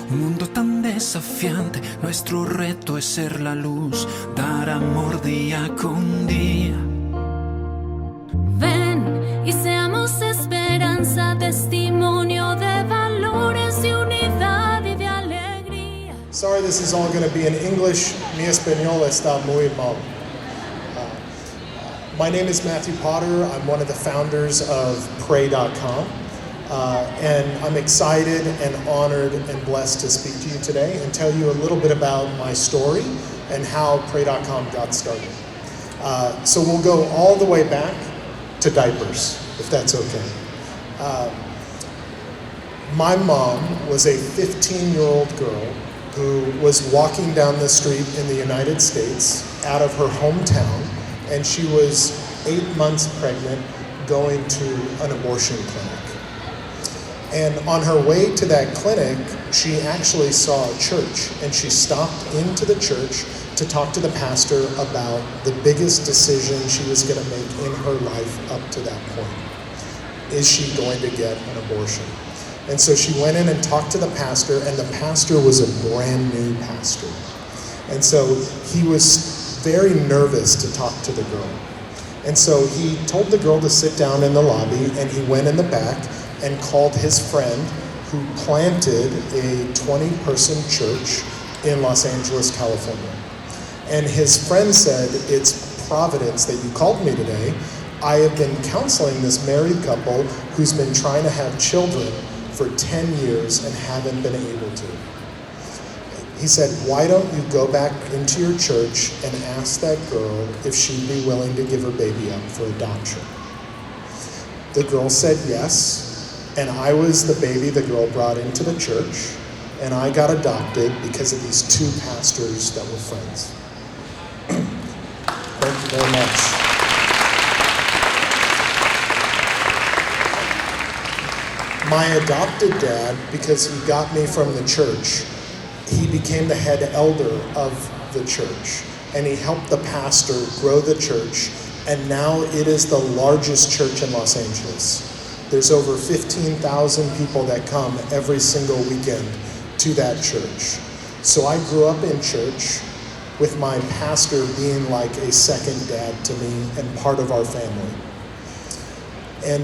Un mundo tan desafiante, nuestro reto es ser la luz, dar amor día con día. Ven y seamos esperanza, testimonio de valores y unidad y de alegría. Sorry, this is all going to be in English. Mi español está muy mal. My name is Matthew Potter. I'm one of the founders of Pray.com. And I'm excited and honored and blessed to speak to you today and tell you a little bit about my story and how Pray.com got started. So we'll go all the way back to diapers, if that's okay. My mom was a 15-year-old girl who was walking down the street in the United States out of her hometown, and she was 8 months pregnant going to an abortion clinic. And on her way to that clinic, she actually saw a church, and she stopped into the church to talk to the pastor about the biggest decision she was going to make in her life up to that point. Is she going to get an abortion? And so she went in and talked to the pastor, and the pastor was a brand new pastor. And so he was very nervous to talk to the girl. And so he told the girl to sit down in the lobby, and he went in the back and called his friend who planted a 20-person church in Los Angeles, California. And his friend said, "It's providence that you called me today. I have been counseling this married couple who's been trying to have children for 10 years and haven't been able to." He said, "Why don't you go back into your church and ask that girl if she'd be willing to give her baby up for adoption?" The girl said yes, and I was the baby the girl brought into the church, and I got adopted because of these two pastors that were friends. Thank you very much. My adopted dad, because he got me from the church, he became the head elder of the church, and he helped the pastor grow the church, and now it is the largest church in Los Angeles. There's over 15,000 people that come every single weekend to that church. So I grew up in church with my pastor being like a second dad to me and part of our family. And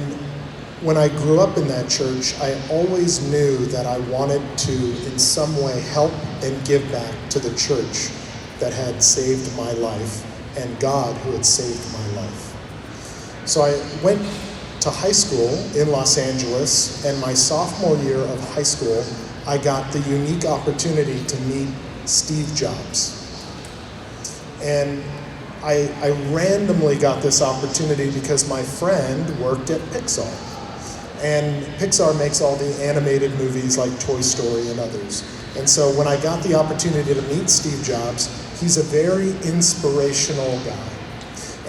when I grew up in that church, I always knew that I wanted to, in some way, help and give back to the church that had saved my life and God who had saved my life. So I went to high school in Los Angeles, and my sophomore year of high school, I got the unique opportunity to meet Steve Jobs. And I randomly got this opportunity because my friend worked at Pixar. And Pixar makes all the animated movies like Toy Story and others. And so when I got the opportunity to meet Steve Jobs, he's a very inspirational guy.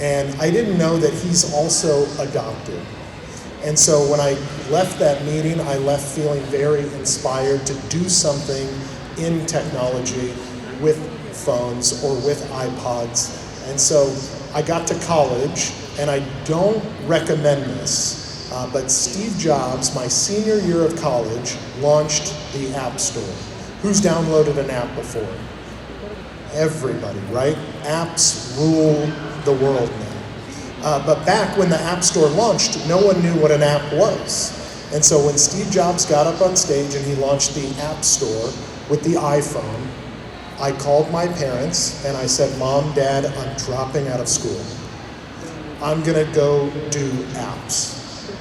And I didn't know that he's also adopted. And so when I left that meeting, I left feeling very inspired to do something in technology with phones or with iPods. And so I got to college, and I don't recommend this, but Steve Jobs, my senior year of college, launched the App Store. Who's downloaded an app before? Everybody, right? Apps rule the world now. But back when the App Store launched, no one knew what an app was. And so when Steve Jobs got up on stage and he launched the App Store with the iPhone, I called my parents and I said, "Mom, Dad, I'm dropping out of school. I'm gonna go do apps."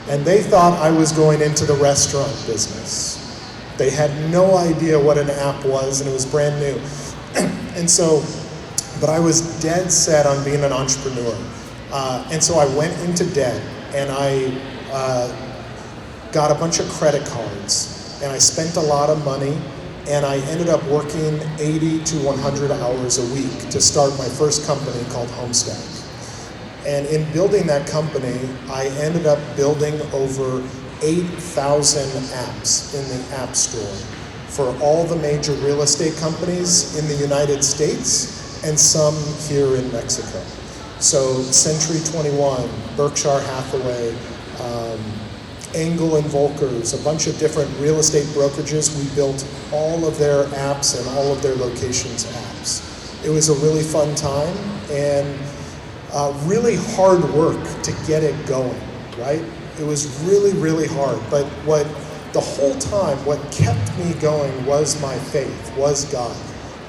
And they thought I was going into the restaurant business. They had no idea what an app was, and it was brand new. And so, but I was dead set on being an entrepreneur. And so I went into debt, and I got a bunch of credit cards, and I spent a lot of money, and I ended up working 80 to 100 hours a week to start my first company called Homestack. And in building that company, I ended up building over 8,000 apps in the App Store for all the major real estate companies in the United States and some here in Mexico. So Century 21, Berkshire Hathaway, Engel and Volkers, a bunch of different real estate brokerages. We built all of their apps and all of their locations apps. It was a really fun time and really hard work to get it going, right? It was really, really hard. But the whole time, what kept me going was my faith, was God.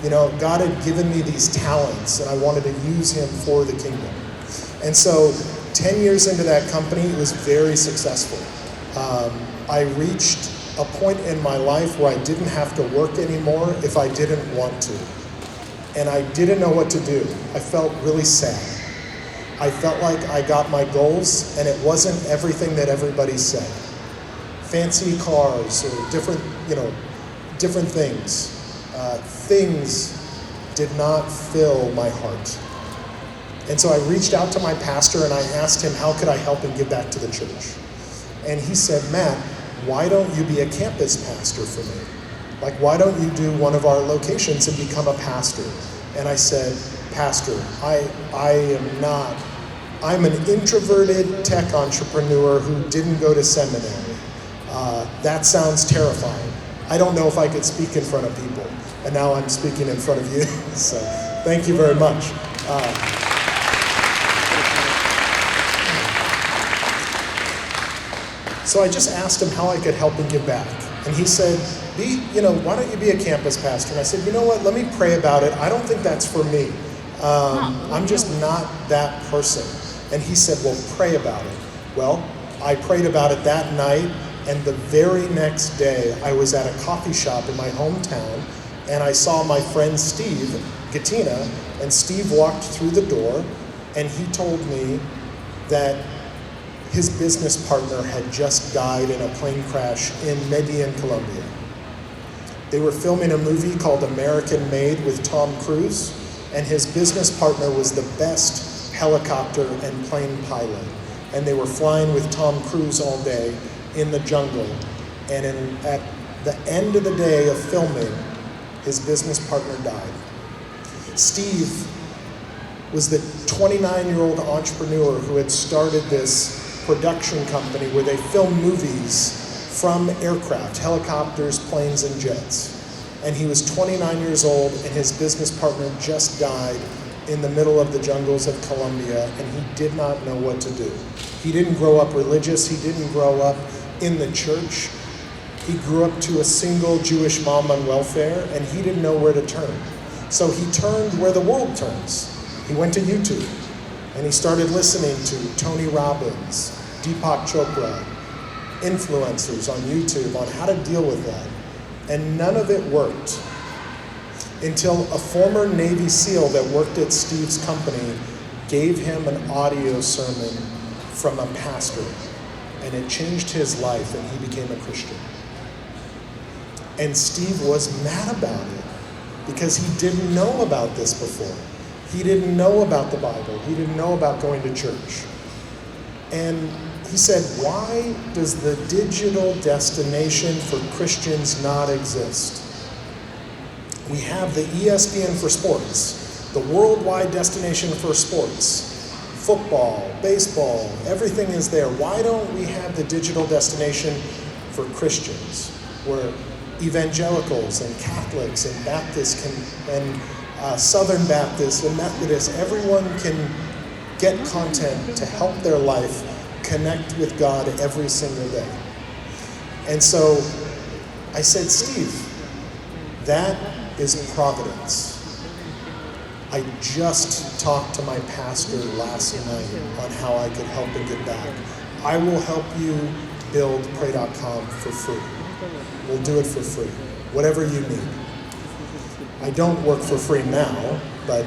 You know, God had given me these talents and I wanted to use him for the kingdom. And so 10 years into that company, it was very successful. I reached a point in my life where I didn't have to work anymore if I didn't want to. And I didn't know what to do. I felt really sad. I felt like I got my goals and it wasn't everything that everybody said. Fancy cars or different things. Things did not fill my heart. And so I reached out to my pastor and I asked him, how could I help and give back to the church? And he said, Matt, why don't you be a campus pastor for me? Like, why don't you do one of our locations and become a pastor? And I said, Pastor, I'm an introverted tech entrepreneur who didn't go to seminary. That sounds terrifying. I don't know if I could speak in front of people. And now I'm speaking in front of you. So thank you very much. So I just asked him how I could help and give back. And he said, why don't you be a campus pastor? And I said, you know what, let me pray about it. I don't think that's for me. I'm just not that person. And he said, well, pray about it. Well, I prayed about it that night, and the very next day, I was at a coffee shop in my hometown, and I saw my friend Steve Gattina, and Steve walked through the door, and he told me that his business partner had just died in a plane crash in Medellin, Colombia. They were filming a movie called American Made with Tom Cruise, and his business partner was the best helicopter and plane pilot. And they were flying with Tom Cruise all day in the jungle. And at the end of the day of filming, his business partner died. Steve was the 29-year-old entrepreneur who had started this production company where they film movies from aircraft, helicopters, planes, and jets. And he was 29 years old, and his business partner just died in the middle of the jungles of Colombia, and he did not know what to do. He didn't grow up religious. He didn't grow up in the church. He grew up to a single Jewish mom on welfare, and he didn't know where to turn. So he turned where the world turns. He went to YouTube, and he started listening to Tony Robbins, Deepak Chopra, influencers on YouTube on how to deal with that. And none of it worked until a former Navy SEAL that worked at Steve's company gave him an audio sermon from a pastor, and it changed his life, and he became a Christian. And Steve was mad about it because he didn't know about this before. He didn't know about the Bible. He didn't know about going to church. And he said, why does the digital destination for Christians not exist? We have the ESPN for sports, the worldwide destination for sports, football, baseball, everything is there. Why don't we have the digital destination for Christians, where evangelicals and Catholics and Baptists and Southern Baptists and Methodists, everyone can get content to help their life connect with God every single day. And so I said, Steve, that is providence. I just talked to my pastor last night on how I could help and give back. I will help you build pray.com for free. We'll do it for free, whatever you need. I don't work for free now, but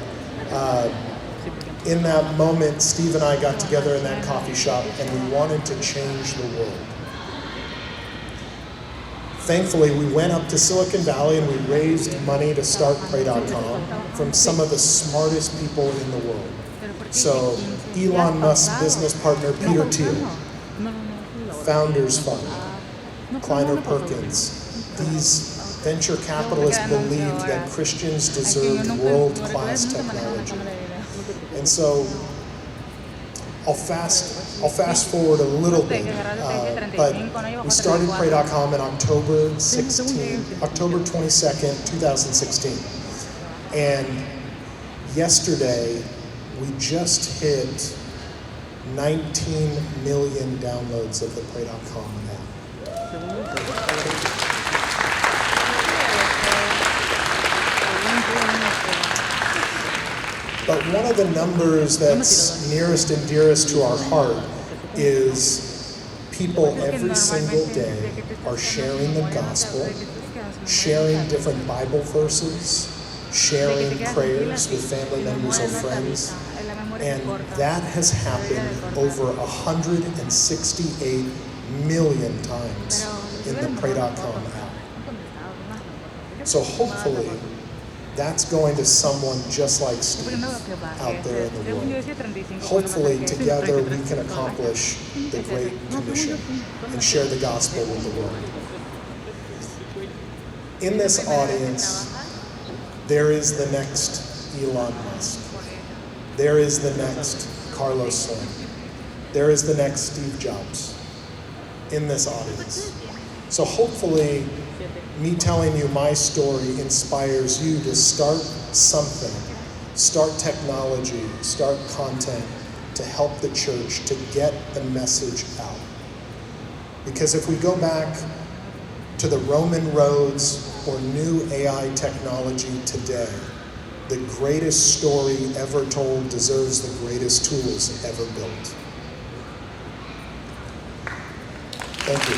in that moment, Steve and I got together in that coffee shop, and we wanted to change the world. Thankfully, we went up to Silicon Valley and we raised money to start Pray.com from some of the smartest people in the world. So Elon Musk's business partner, Peter Thiel, Founders Fund, Kleiner Perkins, these venture capitalists believed that Christians deserved world-class technology. And so I'll fast I'll fast forward a little bit, but we started Pray.com in October 22nd, 2016. And yesterday, we just hit 19 million downloads of the Pray.com app. But one of the numbers that's nearest and dearest to our heart is people every single day are sharing the gospel, sharing different Bible verses, sharing prayers with family members or friends. And that has happened over 168 million times in the Pray.com app. So hopefully, that's going to someone just like Steve out there in the world. Hopefully, together we can accomplish the Great Commission and share the gospel with the world. In this audience, there is the next Elon Musk. There is the next Carlos Slim. There is the next Steve Jobs in this audience. So hopefully, me telling you my story inspires you to start something, start technology, start content to help the church to get the message out. Because if we go back to the Roman roads or new AI technology today, the greatest story ever told deserves the greatest tools ever built. Thank you.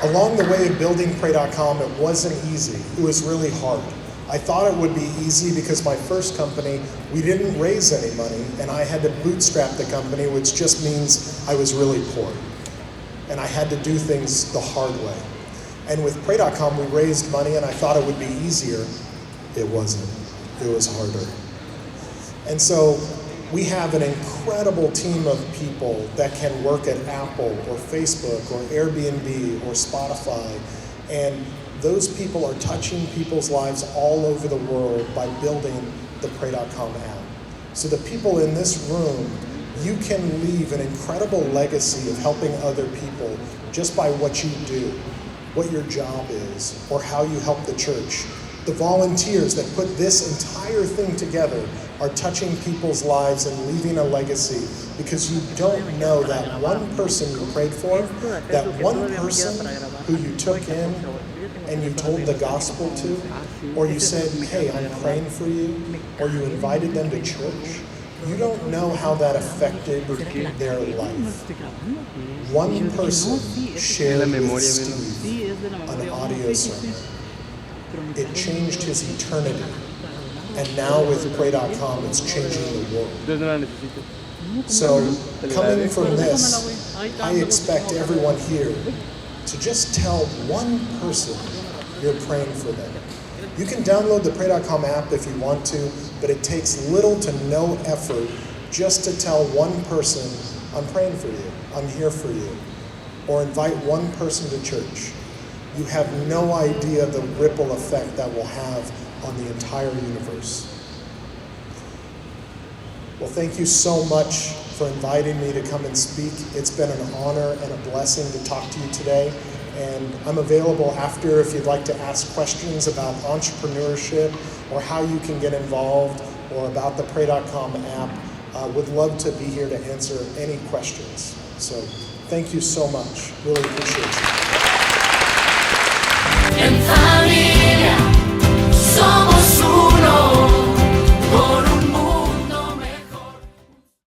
Along the way of building Pray.com, it wasn't easy. It was really hard. I thought it would be easy because my first company, we didn't raise any money, and I had to bootstrap the company, which just means I was really poor. And I had to do things the hard way. And with Pray.com, we raised money, and I thought it would be easier. It wasn't. It was harder. And so we have an incredible team of people that can work at Apple or Facebook or Airbnb or Spotify. And those people are touching people's lives all over the world by building the Pray.com app. So the people in this room, you can leave an incredible legacy of helping other people just by what you do, what your job is, or how you help the church. The volunteers that put this entire thing together are touching people's lives and leaving a legacy because you don't know that one person you prayed for, that one person who you took in and you told the gospel to, or you said, hey, I'm praying for you, or you invited them to church. You don't know how that affected their life. One person shared with Steve an audio sermon. It changed his eternity. And now with Pray.com, it's changing the world. So coming from this, I expect everyone here to just tell one person you're praying for them. You can download the Pray.com app if you want to, but it takes little to no effort just to tell one person, I'm praying for you, I'm here for you, or invite one person to church. You have no idea the ripple effect that will have on the entire universe. Well, thank you so much for inviting me to come and speak. It's been an honor and a blessing to talk to you today. And I'm available after if you'd like to ask questions about entrepreneurship or how you can get involved or about the Pray.com app. Would love to be here to answer any questions. So thank you so much. Really appreciate you.